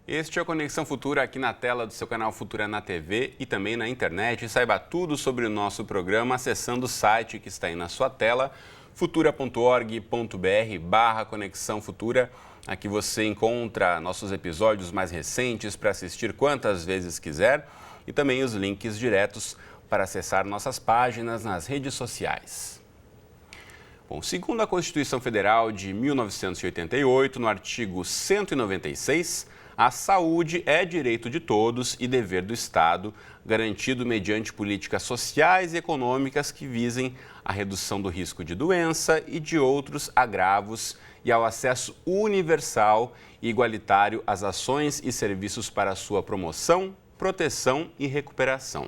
Este é o Conexão Futura aqui na tela do seu canal Futura na TV e também na internet. Saiba tudo sobre o nosso programa acessando o site que está aí na sua tela, futura.org.br/Conexão Futura. Aqui você encontra nossos episódios mais recentes para assistir quantas vezes quiser e também os links diretos para acessar nossas páginas nas redes sociais. Bom, segundo a Constituição Federal de 1988, no artigo 196, a saúde é direito de todos e dever do Estado, garantido mediante políticas sociais e econômicas que visem a redução do risco de doença e de outros agravos e ao acesso universal e igualitário às ações e serviços para sua promoção, proteção e recuperação.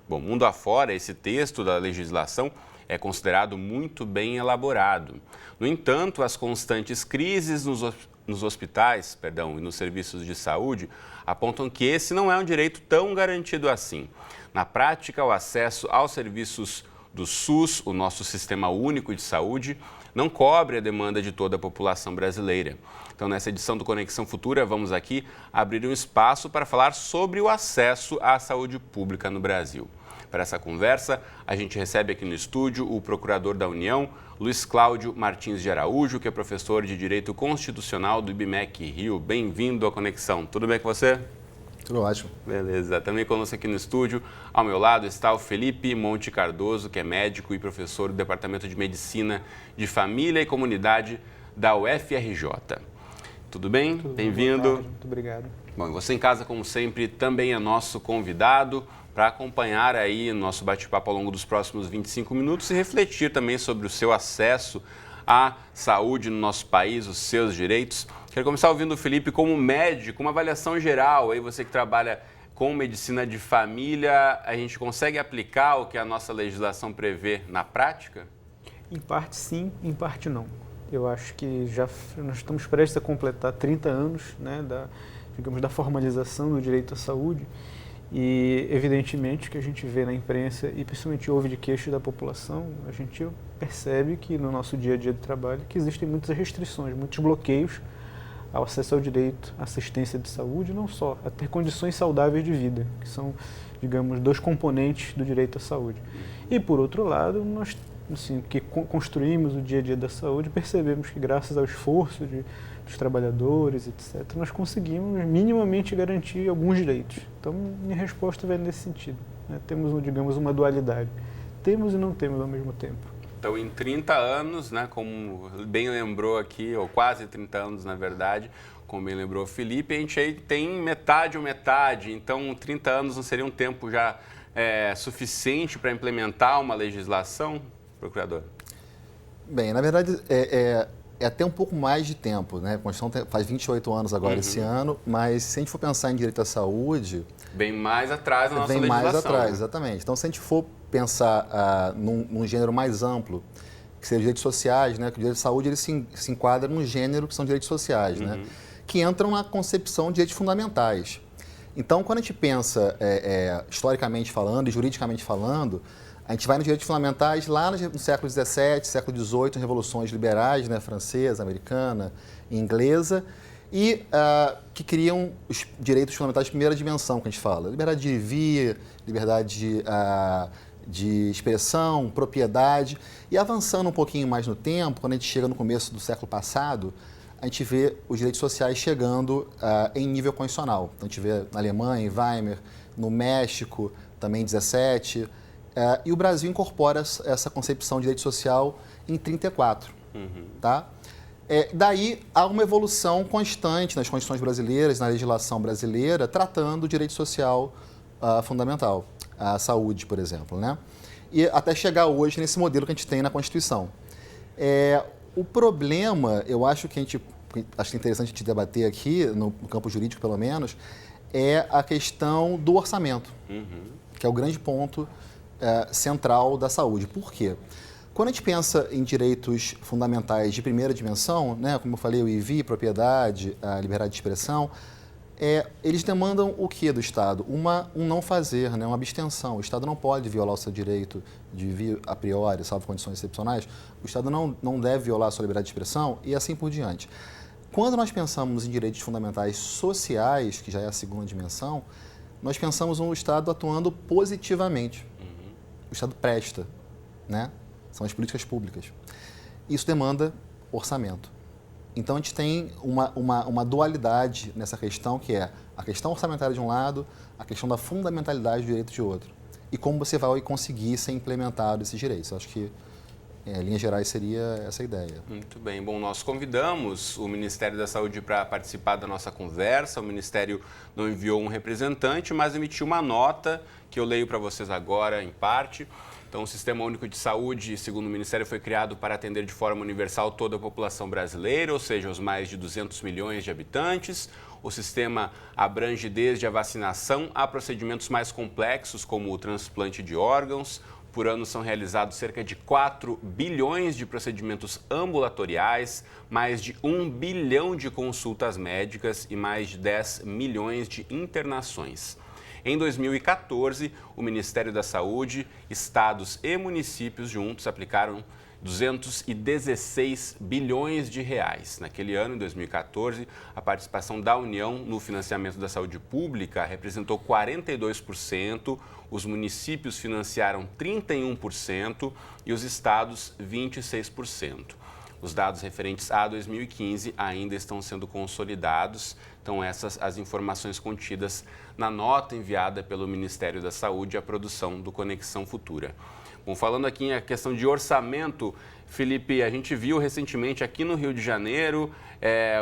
Bom, mundo afora, esse texto da legislação é considerado muito bem elaborado. No entanto, as constantes crises nos hospitais e nos serviços de saúde apontam que esse não é um direito tão garantido assim. Na prática, o acesso aos serviços do SUS, o nosso Sistema Único de Saúde, não cobre a demanda de toda a população brasileira. Então, nessa edição do Conexão Futura, vamos aqui abrir um espaço para falar sobre o acesso à saúde pública no Brasil. Para essa conversa, a gente recebe aqui no estúdio o Procurador da União, Luiz Cláudio Martins de Araújo, que é professor de Direito Constitucional do IBMEC Rio. Bem-vindo à Conexão. Tudo bem com você? Tudo ótimo. Beleza. Também conosco aqui no estúdio, ao meu lado, está o Felipe Monte Cardoso, que é médico e professor do Departamento de Medicina de Família e Comunidade da UFRJ. Tudo bem? Bem-vindo. Muito obrigado. Bom, e você em casa, como sempre, também é nosso convidado para acompanhar aí o nosso bate-papo ao longo dos próximos 25 minutos e refletir também sobre o seu acesso à saúde no nosso país, os seus direitos. Quero começar ouvindo o Felipe como médico, uma avaliação geral. Aí você que trabalha com medicina de família, a gente consegue aplicar o que a nossa legislação prevê na prática? Em parte sim, em parte não. Eu acho que nós estamos prestes a completar 30 anos, né, da formalização do direito à saúde. E, evidentemente, que a gente vê na imprensa e principalmente ouve de queixo da população, a gente percebe que no nosso dia a dia de trabalho que existem muitas restrições, muitos bloqueios ao acesso ao direito à assistência de saúde, não só a ter condições saudáveis de vida, que são, digamos, dois componentes do direito à saúde. E, por outro lado, nós, assim, que construímos o dia a dia da saúde, percebemos que, graças ao esforço dos trabalhadores, etc., nós conseguimos minimamente garantir alguns direitos. Então, minha resposta vai nesse sentido, né? Temos, digamos, uma dualidade. Temos e não temos ao mesmo tempo. Então, em 30 anos, né, como bem lembrou aqui, ou quase 30 anos, na verdade, como bem lembrou o Felipe, a gente aí tem metade ou metade. Então, 30 anos não seria um tempo já suficiente para implementar uma legislação, procurador? Bem, na verdade, é até um pouco mais de tempo, né? A Constituição faz 28 anos agora esse ano, mas se a gente for pensar em direito à saúde... Bem mais atrás da nossa legislação. Bem mais atrás, exatamente. Então, se a gente for pensar num gênero mais amplo, que seja direitos sociais, né? Que o direito de saúde ele se enquadra num gênero que são direitos sociais, né? Que entram na concepção de direitos fundamentais. Então, quando a gente pensa historicamente falando e juridicamente falando, a gente vai nos direitos fundamentais lá no século XVII, século XVIII, revoluções liberais, né, francesa, americana, inglesa, e que criam os direitos fundamentais de primeira dimensão, que a gente fala. Liberdade de vir, liberdade de expressão, propriedade. E avançando um pouquinho mais no tempo, quando a gente chega no começo do século passado, a gente vê os direitos sociais chegando em nível constitucional. Então, a gente vê na Alemanha, em Weimar, no México, também em 17. E o Brasil incorpora essa concepção de direito social em 34. Tá? Daí há uma evolução constante nas constituições brasileiras, na legislação brasileira, tratando o direito social fundamental, a saúde, por exemplo, né? E até chegar hoje nesse modelo que a gente tem na Constituição. O problema, eu acho que acho interessante a gente debater aqui, no campo jurídico pelo menos, é a questão do orçamento, que é o grande ponto central da saúde. Por quê? Quando a gente pensa em direitos fundamentais de primeira dimensão, né, como eu falei, o IV, propriedade, a liberdade de expressão, Eles demandam o que do Estado? Um não fazer, né? Uma abstenção. O Estado não pode violar o seu direito de vir a priori, salvo condições excepcionais. O Estado não deve violar a sua liberdade de expressão e assim por diante. Quando nós pensamos em direitos fundamentais sociais, que já é a segunda dimensão, nós pensamos um Estado atuando positivamente. O Estado presta, né? São as políticas públicas. Isso demanda orçamento. Então, a gente tem uma dualidade nessa questão, que é a questão orçamentária de um lado, a questão da fundamentalidade do direito de outro. E como você vai conseguir ser implementado esses direitos. Eu acho que, em linhas gerais, seria essa a ideia. Muito bem. Bom, nós convidamos o Ministério da Saúde para participar da nossa conversa. O Ministério não enviou um representante, mas emitiu uma nota que eu leio para vocês agora, em parte. Então, o Sistema Único de Saúde, segundo o Ministério, foi criado para atender de forma universal toda a população brasileira, ou seja, os mais de 200 milhões de habitantes. O sistema abrange desde a vacinação a procedimentos mais complexos, como o transplante de órgãos. Por ano são realizados cerca de 4 bilhões de procedimentos ambulatoriais, mais de 1 bilhão de consultas médicas e mais de 10 milhões de internações. Em 2014, o Ministério da Saúde, estados e municípios juntos aplicaram 216 bilhões de reais. Naquele ano, em 2014, a participação da União no financiamento da saúde pública representou 42%, os municípios financiaram 31% e os estados 26%. Os dados referentes a 2015 ainda estão sendo consolidados. Então, essas as informações contidas na nota enviada pelo Ministério da Saúde à produção do Conexão Futura. Bom, falando aqui em questão de orçamento, Felipe, a gente viu recentemente aqui no Rio de Janeiro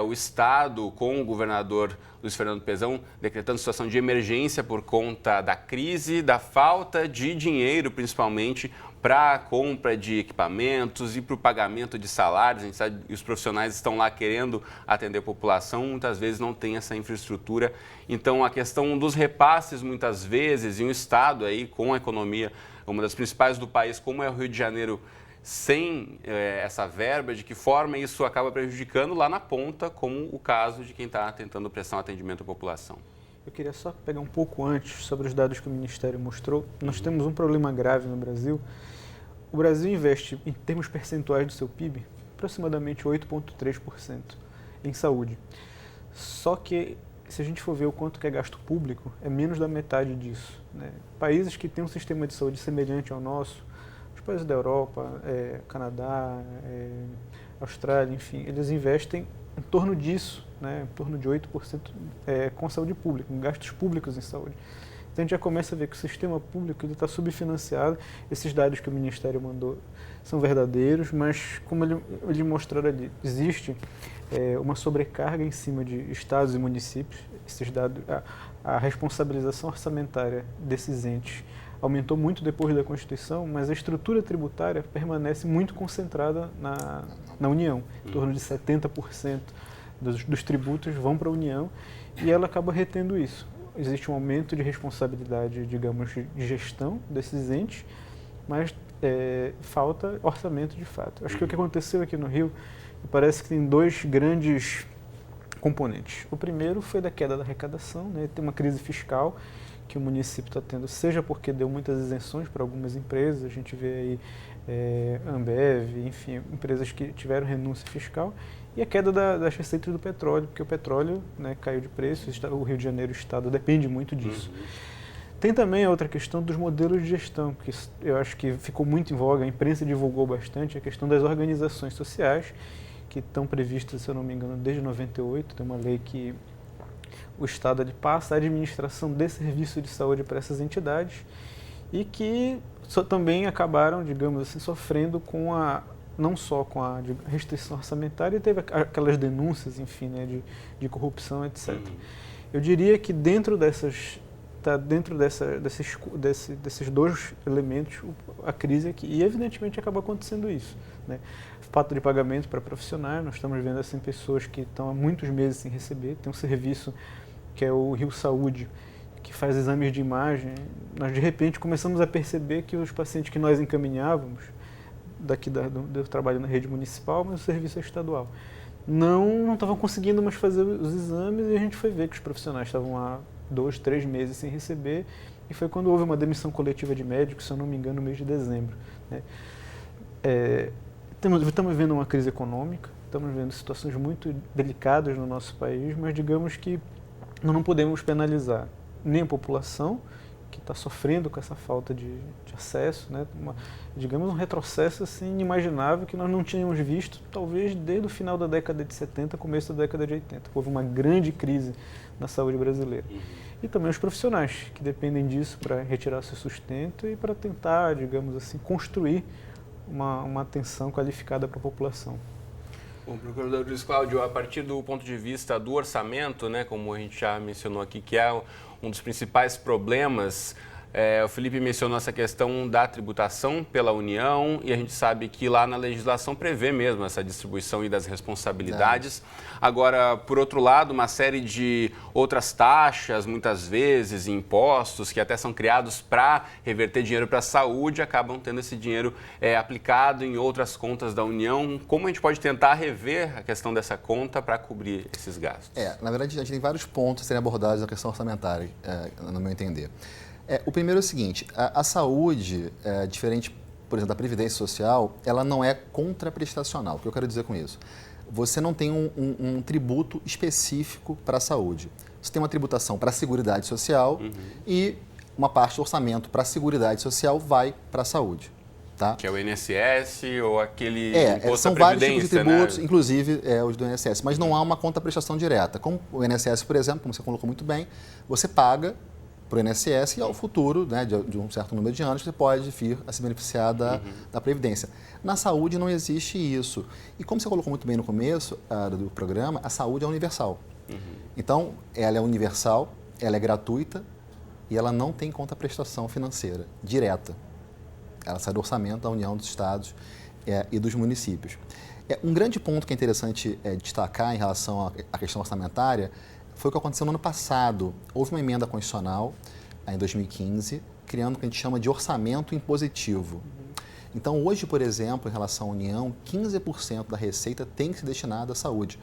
o Estado, com o governador Luiz Fernando Pezão, decretando situação de emergência por conta da crise, da falta de dinheiro, principalmente, para a compra de equipamentos e para o pagamento de salários. A gente sabe que os profissionais estão lá querendo atender a população, muitas vezes não tem essa infraestrutura. Então, a questão dos repasses, muitas vezes, e um Estado aí com a economia, uma das principais do país, como é o Rio de Janeiro, sem essa verba, de que forma isso acaba prejudicando lá na ponta, como o caso de quem está tentando prestar um atendimento à população. Eu queria só pegar um pouco antes sobre os dados que o Ministério mostrou. Nós temos um problema grave no Brasil. O Brasil investe, em termos percentuais do seu PIB, aproximadamente 8,3% em saúde. Só que, se a gente for ver o quanto que é gasto público, é menos da metade disso, né? Países que têm um sistema de saúde semelhante ao nosso, os países da Europa, Canadá, Austrália, enfim, eles investem em torno disso, né, em torno de 8% com saúde pública, em gastos públicos em saúde. Então a gente já começa a ver que o sistema público está subfinanciado. Esses dados que o Ministério mandou são verdadeiros, mas como eles mostraram ali, existe uma sobrecarga em cima de estados e municípios. Esses dados, a responsabilização orçamentária desses entes aumentou muito depois da Constituição, mas a estrutura tributária permanece muito concentrada na União. Em torno de 70% dos tributos vão para a União e ela acaba retendo isso. Existe um aumento de responsabilidade, digamos, de gestão desses entes, mas falta orçamento de fato. Acho que o que aconteceu aqui no Rio, parece que tem dois grandes componentes. O primeiro foi da queda da arrecadação, né? Tem uma crise fiscal que o município está tendo, seja porque deu muitas isenções para algumas empresas, a gente vê aí Ambev, enfim, empresas que tiveram renúncia fiscal, e a queda das receitas do petróleo, porque o petróleo, né, caiu de preço, o Rio de Janeiro, o estado, depende muito disso. Tem também a outra questão dos modelos de gestão, que eu acho que ficou muito em voga, a imprensa divulgou bastante, a questão das organizações sociais, que estão previstas, se eu não me engano, desde 98, tem uma lei que o Estado passa a administração de serviço de saúde para essas entidades e que também acabaram, digamos assim, sofrendo não só com a restrição orçamentária, teve aquelas denúncias, enfim, né, de corrupção, etc. Eu diria que dentro desses dois elementos, a crise aqui, e evidentemente acaba acontecendo isso, né? Falta de pagamento para profissionais, nós estamos vendo assim pessoas que estão há muitos meses sem receber, tem um serviço que é o Rio Saúde, que faz exames de imagem. Nós de repente começamos a perceber que os pacientes que nós encaminhávamos, daqui do trabalho na rede municipal, mas o serviço é estadual. não estavam conseguindo mais fazer os exames e a gente foi ver que os profissionais estavam há 2, 3 meses sem receber e foi quando houve uma demissão coletiva de médicos, se eu não me engano, no mês de dezembro, né? Estamos vendo uma crise econômica, estamos vendo situações muito delicadas no nosso país, mas digamos que nós não podemos penalizar nem a população, que está sofrendo com essa falta de acesso, né? Digamos um retrocesso assim, inimaginável que nós não tínhamos visto, talvez desde o final da década de 70, começo da década de 80. Houve uma grande crise na saúde brasileira. E também os profissionais, que dependem disso para retirar seu sustento e para tentar, digamos assim, construir uma atenção qualificada para a população. Bom, procurador Luiz Cláudio, a partir do ponto de vista do orçamento, né, como a gente já mencionou aqui, que é um dos principais problemas, o Felipe mencionou essa questão da tributação pela União e a gente sabe que lá na legislação prevê mesmo essa distribuição e das responsabilidades. Agora, por outro lado, uma série de outras taxas, muitas vezes, impostos, que até são criados para reverter dinheiro para a saúde, acabam tendo esse dinheiro aplicado em outras contas da União. Como a gente pode tentar rever a questão dessa conta para cobrir esses gastos? Na verdade, a gente tem vários pontos a serem abordados na questão orçamentária, no meu entender. O primeiro é o seguinte, a saúde, diferente, por exemplo, da Previdência Social, ela não é contraprestacional. O que eu quero dizer com isso? Você não tem um tributo específico para a saúde. Você tem uma tributação para a Seguridade Social e uma parte do orçamento para a Seguridade Social vai para a saúde. Tá? Que é o INSS ou aquele imposto são à Previdência, vários tipos de tributos, né? inclusive os do INSS, mas não há uma contraprestação direta. Como o INSS, por exemplo, como você colocou muito bem, você paga para o INSS e ao futuro, né, de um certo número de anos, você pode vir a se beneficiar da Previdência. Na saúde não existe isso. E como você colocou muito bem no começo do programa, a saúde é universal. Então, ela é universal, ela é gratuita e ela não tem contraprestação financeira direta. Ela sai do orçamento da União, dos Estados e dos municípios. Um grande ponto que é interessante destacar em relação à questão orçamentária foi o que aconteceu no ano passado. Houve uma emenda constitucional, em 2015, criando o que a gente chama de orçamento impositivo. Então, hoje, por exemplo, em relação à União, 15% da receita tem que ser destinada à saúde.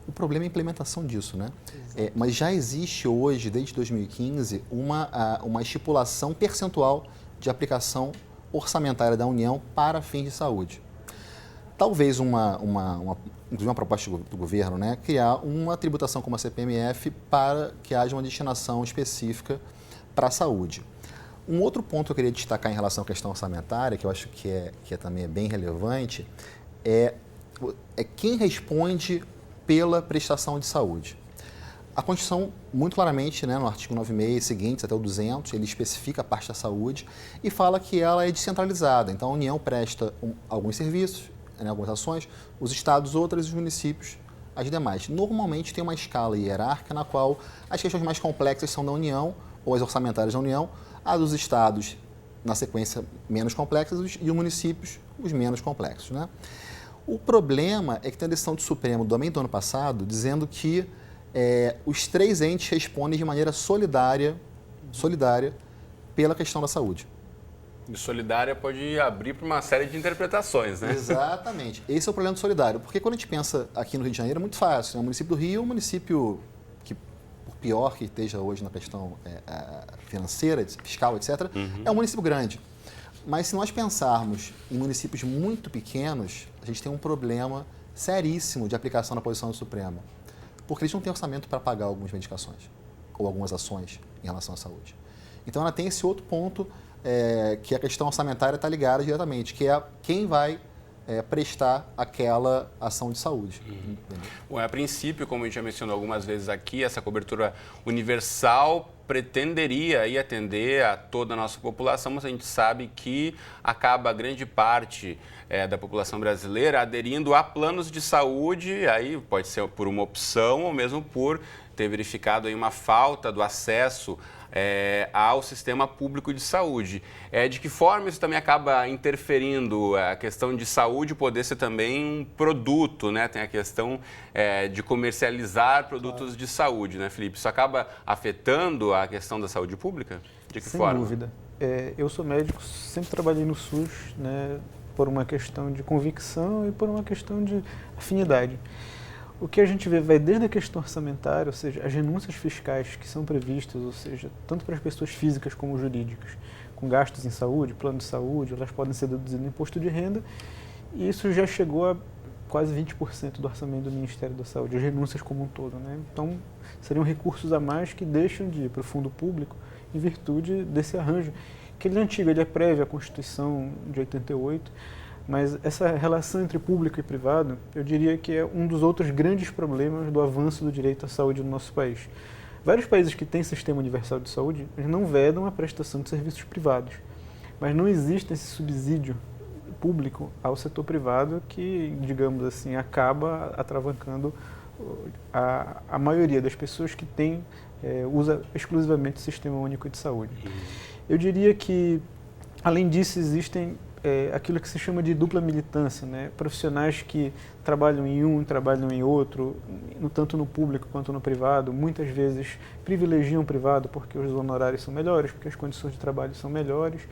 O problema é a implementação disso, né? Mas já existe hoje, desde 2015, uma estipulação percentual de aplicação orçamentária da União para fins de saúde. Talvez inclusive uma proposta do governo, né, criar uma tributação como a CPMF para que haja uma destinação específica para a saúde. Um outro ponto que eu queria destacar em relação à questão orçamentária, que eu acho que também bem relevante, é quem responde pela prestação de saúde. A Constituição, muito claramente, né, no artigo 96 e seguintes, até o 200, ele especifica a parte da saúde e fala que ela é descentralizada. Então, a União presta alguns serviços, algumas ações, os estados outras e os municípios as demais. Normalmente tem uma escala hierárquica na qual as questões mais complexas são da União, ou as orçamentárias da União, as dos estados, na sequência, menos complexas, e os municípios, os menos complexos, né? O problema é que tem a decisão do Supremo, também do ano passado, dizendo que os 3 entes respondem de maneira solidária pela questão da saúde. E solidária pode abrir para uma série de interpretações, né? Exatamente. Esse é o problema do solidário. Porque quando a gente pensa aqui no Rio de Janeiro, é muito fácil. Né? O município do Rio é um município que, por pior que esteja hoje na questão financeira, fiscal, etc., é um município grande. Mas se nós pensarmos em municípios muito pequenos, a gente tem um problema seríssimo de aplicação da posição do Supremo. Porque eles não têm orçamento para pagar algumas medicações ou algumas ações em relação à saúde. Então, ela tem esse outro ponto que a questão orçamentária está ligada diretamente, que é quem vai prestar aquela ação de saúde. Bom, a princípio, como a gente já mencionou algumas vezes aqui, essa cobertura universal pretenderia aí atender a toda a nossa população, mas a gente sabe que acaba grande parte da população brasileira aderindo a planos de saúde, aí pode ser por uma opção ou mesmo por ter verificado aí uma falta do acesso ao sistema público de saúde. De que forma isso também acaba interferindo a questão de saúde poder ser também um produto, né? Tem a questão de comercializar produtos de saúde, né, Felipe? Isso acaba afetando a questão da saúde pública? De que forma? Sem dúvida. Eu sou médico, sempre trabalhei no SUS, né, por uma questão de convicção e por uma questão de afinidade. o que a gente vê vai desde a questão orçamentária, ou seja, as renúncias fiscais que são previstas, ou seja, tanto para as pessoas físicas como jurídicas, com gastos em saúde, plano de saúde, elas podem ser deduzidas no imposto de renda, e isso já chegou a quase 20% do orçamento do Ministério da Saúde, as renúncias como um todo, né? Então, seriam recursos a mais que deixam de ir para o fundo público em virtude desse arranjo, que ele é antigo, ele é prévio à Constituição de 88, mas essa relação entre público e privado, eu diria que é um dos outros grandes problemas do avanço do direito à saúde no nosso país. Vários países que têm sistema universal de saúde não vedam a prestação de serviços privados, mas não existe esse subsídio público ao setor privado que, digamos assim, acaba atravancando a maioria das pessoas que usa exclusivamente o Sistema Único de Saúde. Eu diria que, além disso, existem aquilo que se chama de dupla militância, né? Profissionais que trabalham em um, trabalham em outro, tanto no público quanto no privado, muitas vezes privilegiam o privado porque os honorários são melhores, porque as condições de trabalho são melhores.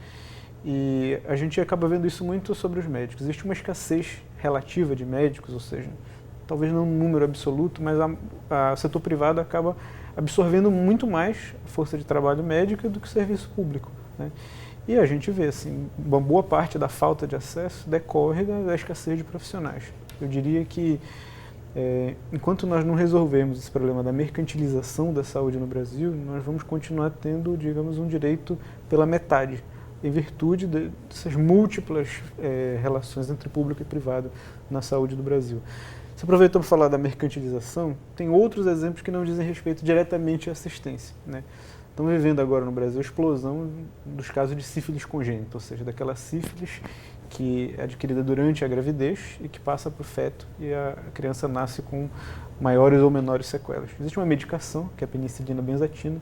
E a gente acaba vendo isso muito sobre os médicos. Existe uma escassez relativa de médicos, ou seja, talvez não um número absoluto, mas o setor privado acaba absorvendo muito mais a força de trabalho médica do que o serviço público, né? E a gente vê, assim, uma boa parte da falta de acesso decorre da escassez de profissionais. Eu diria que, enquanto nós não resolvermos esse problema da mercantilização da saúde no Brasil, nós vamos continuar tendo, digamos, um direito pela metade, em virtude dessas múltiplas relações entre público e privado na saúde do Brasil. Se aproveitou para falar da mercantilização, tem outros exemplos que não dizem respeito diretamente à assistência, né? Estamos vivendo agora no Brasil a explosão dos casos de sífilis congênita, ou seja, daquela sífilis que é adquirida durante a gravidez e que passa para o feto e a criança nasce com maiores ou menores sequelas. Existe uma medicação, que é a penicilina benzatina,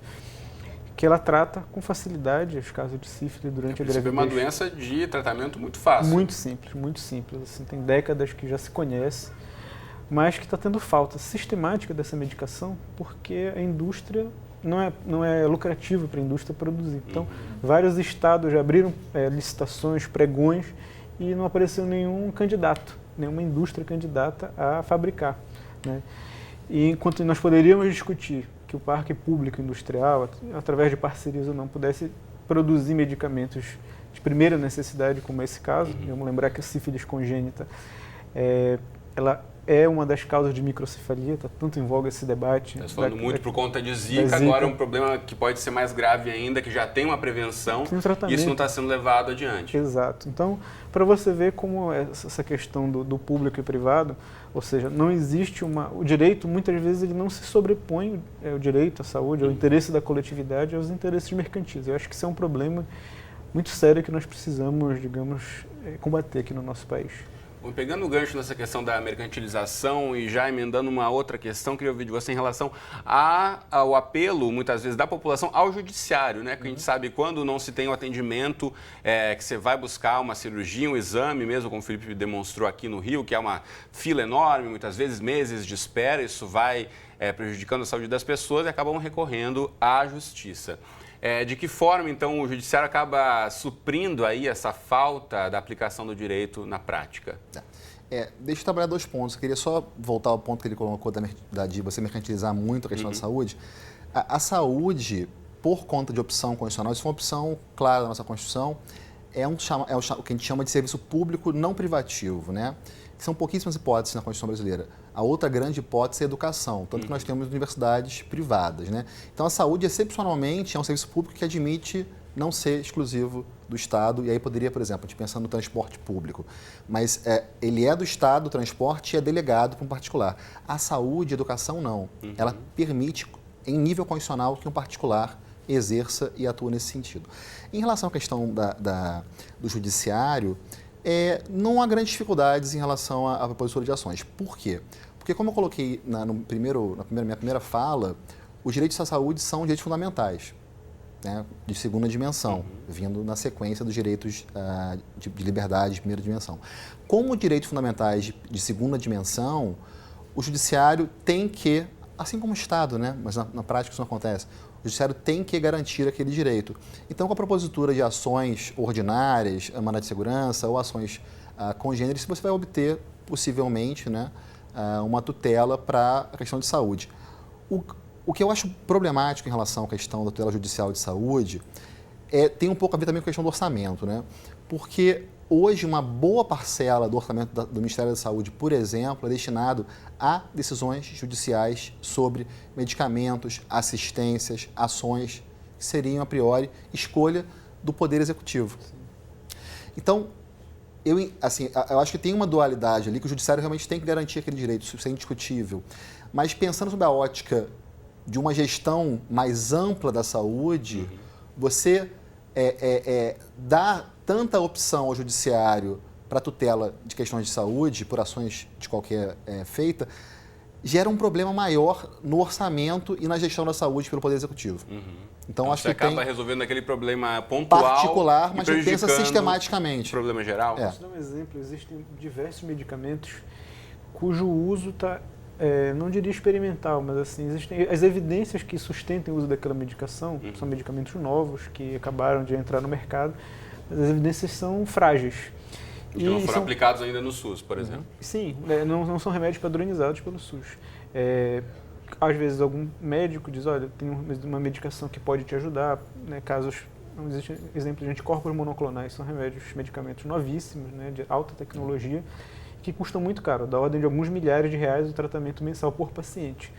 que ela trata com facilidade os casos de sífilis durante a gravidez. É uma doença de tratamento muito fácil. Muito simples. Assim, tem décadas que já se conhece, mas que está tendo falta sistemática dessa medicação porque a indústria não é lucrativo para a indústria produzir. Então, vários estados já abriram licitações, pregões, e não apareceu nenhum candidato, nenhuma indústria candidata a fabricar, né? E enquanto nós poderíamos discutir que o parque público industrial, através de parcerias ou não, pudesse produzir medicamentos de primeira necessidade, como esse caso, vamos lembrar que a sífilis congênita, ela é uma das causas de microcefalia, está tanto em voga esse debate. Está falando muito por conta de Zika, agora é um problema que pode ser mais grave ainda, que já tem uma prevenção e isso não está sendo levado adiante. Exato. Então, para você ver como essa questão do público e privado, ou seja, não existe o direito, muitas vezes ele não se sobrepõe o direito à saúde, ao interesse da coletividade, aos interesses mercantis. Eu acho que isso é um problema muito sério que nós precisamos, digamos, combater aqui no nosso país. Bom, pegando o gancho nessa questão da mercantilização e já emendando uma outra questão, queria ouvir de você em relação ao apelo, muitas vezes, da população ao judiciário, né? Que a gente sabe quando não se tem o atendimento, que você vai buscar uma cirurgia, um exame mesmo, como o Felipe demonstrou aqui no Rio, que é uma fila enorme, muitas vezes meses de espera, isso vai prejudicando a saúde das pessoas e acabam recorrendo à justiça. De que forma, então, o judiciário acaba suprindo aí essa falta da aplicação do direito na prática? Deixa eu trabalhar 2 pontos. Eu queria só voltar ao ponto que ele colocou de você mercantilizar muito a questão da saúde. A saúde, por conta de opção constitucional, isso foi uma opção clara da nossa Constituição, o que a gente chama de serviço público não privativo, né? São pouquíssimas hipóteses na Constituição brasileira. A outra grande hipótese é a educação, tanto que nós temos universidades privadas, né? Então, a saúde, excepcionalmente, é um serviço público que admite não ser exclusivo do Estado, e aí poderia, por exemplo, a gente pensando no transporte público, mas ele é do Estado, o transporte, e é delegado para um particular. A saúde, a educação, não. Ela permite, em nível constitucional, que um particular exerça e atua nesse sentido. Em relação à questão do judiciário, não há grandes dificuldades em relação à propositura de ações. Por quê? Porque, como eu coloquei na minha primeira fala, os direitos à saúde são direitos fundamentais, né, de segunda dimensão, vindo na sequência dos direitos de liberdade de primeira dimensão. Como direitos fundamentais de segunda dimensão, o judiciário tem que, assim como o Estado, né, mas na prática isso não acontece, o judiciário tem que garantir aquele direito. Então, com a propositura de ações ordinárias, mandato de segurança ou ações congêneres, você vai obter, possivelmente, né, uma tutela para a questão de saúde. O que eu acho problemático em relação à questão da tutela judicial de saúde tem um pouco a ver também com a questão do orçamento, né? Porque hoje uma boa parcela do orçamento do Ministério da Saúde, por exemplo, é destinado a decisões judiciais sobre medicamentos, assistências, ações que seriam, a priori, escolha do Poder Executivo. Então, eu acho que tem uma dualidade ali que o Judiciário realmente tem que garantir aquele direito, isso é indiscutível. Mas pensando sobre a ótica de uma gestão mais ampla da saúde, você dá tanta opção ao Judiciário para tutela de questões de saúde, por ações de qualquer feita, gera um problema maior no orçamento e na gestão da saúde pelo Poder Executivo. Então, acho você que acaba resolvendo aquele problema pontual particular, mas que pensa sistematicamente. O problema geral. Posso dar um exemplo? Existem diversos medicamentos cujo uso está, não diria experimental, mas assim, existem as evidências que sustentem o uso daquela medicação, são medicamentos novos que acabaram de entrar no mercado, mas as evidências são frágeis. Que não foram aplicados ainda no SUS, por exemplo. Sim, não são remédios padronizados pelo SUS. Às vezes algum médico diz, olha, tem uma medicação que pode te ajudar, né, casos, não existe exemplo de anticorpos monoclonais, são medicamentos novíssimos, né, de alta tecnologia, que custam muito caro, da ordem de alguns milhares de reais o tratamento mensal por paciente.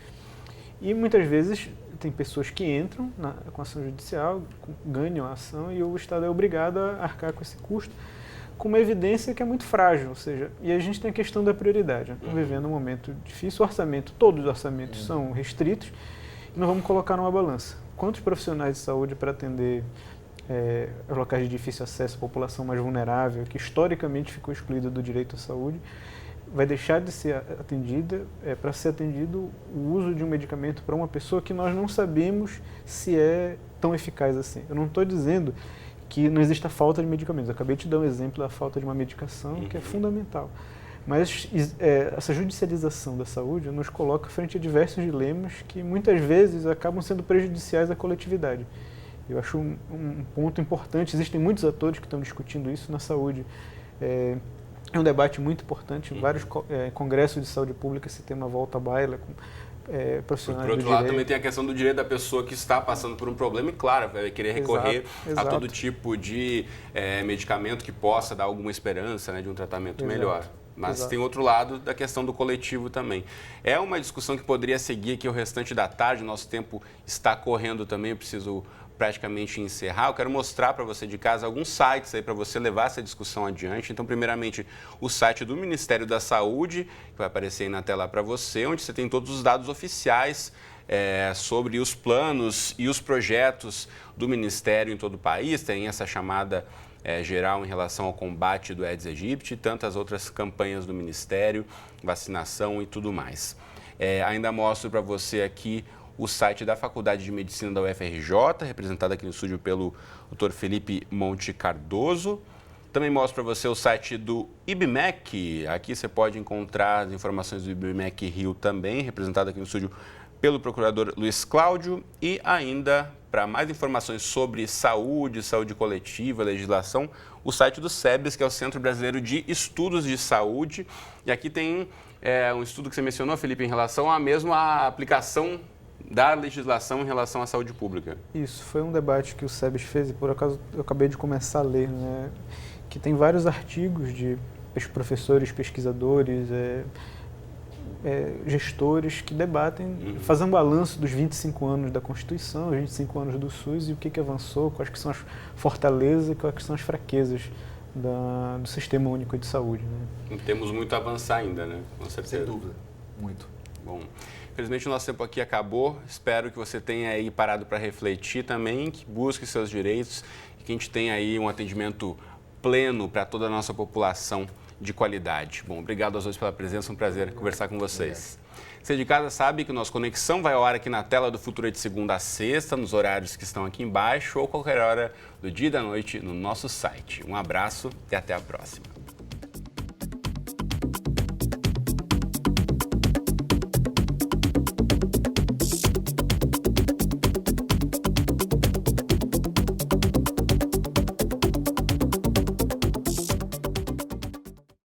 E muitas vezes tem pessoas que entram com a ação judicial, ganham a ação e o Estado é obrigado a arcar com esse custo, com uma evidência que é muito frágil, ou seja, e a gente tem a questão da prioridade. Estamos vivendo um momento difícil, todos os orçamentos são restritos, e nós vamos colocar numa balança. Quantos profissionais de saúde para atender locais de difícil acesso, a população mais vulnerável, que historicamente ficou excluída do direito à saúde, vai deixar de ser atendida para ser atendido o uso de um medicamento para uma pessoa que nós não sabemos se é tão eficaz assim. Eu não estou dizendo que não exista falta de medicamentos. Eu acabei de dar um exemplo da falta de uma medicação que é fundamental. Mas essa judicialização da saúde nos coloca frente a diversos dilemas que muitas vezes acabam sendo prejudiciais à coletividade. Eu acho um ponto importante. Existem muitos atores que estão discutindo isso na saúde. É um debate muito importante. Em vários congressos de saúde pública se tem uma volta à baila com profissionais do direito. Por outro lado, também tem a questão do direito da pessoa que está passando por um problema e, claro, vai querer recorrer a todo tipo de medicamento que possa dar alguma esperança, né, de um tratamento melhor. Mas tem outro lado da questão do coletivo também. É uma discussão que poderia seguir aqui o restante da tarde, nosso tempo está correndo também, eu preciso praticamente encerrar. Eu quero mostrar para você de casa alguns sites aí para você levar essa discussão adiante. Então, primeiramente, o site do Ministério da Saúde, que vai aparecer aí na tela para você, onde você tem todos os dados oficiais sobre os planos e os projetos do Ministério em todo o país. Tem essa chamada geral em relação ao combate do Aedes aegypti e tantas outras campanhas do Ministério, vacinação e tudo mais. Ainda mostro para você aqui o site da Faculdade de Medicina da UFRJ, representado aqui no estúdio pelo Dr. Felipe Monte Cardoso. Também mostro para você o site do IBMEC. Aqui você pode encontrar as informações do IBMEC Rio também, representado aqui no estúdio pelo procurador Luiz Cláudio. E ainda, para mais informações sobre saúde, saúde coletiva, legislação, o site do SEBRES, que é o Centro Brasileiro de Estudos de Saúde. E aqui tem um estudo que você mencionou, Felipe, em relação à mesma aplicação da legislação em relação à saúde pública. Isso, foi um debate que o SEBS fez e por acaso eu acabei de começar a ler, né, que tem vários artigos de professores, pesquisadores, gestores que debatem, fazem um balanço dos 25 anos da Constituição, os 25 anos do SUS e o que avançou, quais que são as fortalezas e quais que são as fraquezas do Sistema Único de Saúde. Né? Temos muito a avançar ainda, né? Com certeza. Sem dúvida, muito. Bom, infelizmente o nosso tempo aqui acabou. Espero que você tenha aí parado para refletir também, que busque seus direitos e que a gente tenha aí um atendimento pleno para toda a nossa população de qualidade. Bom, obrigado aos dois pela presença, um prazer conversar com vocês. Você de casa sabe que o nosso Conexão vai ao ar aqui na tela do Futuro de segunda a sexta, nos horários que estão aqui embaixo ou qualquer hora do dia e da noite no nosso site. Um abraço e até a próxima.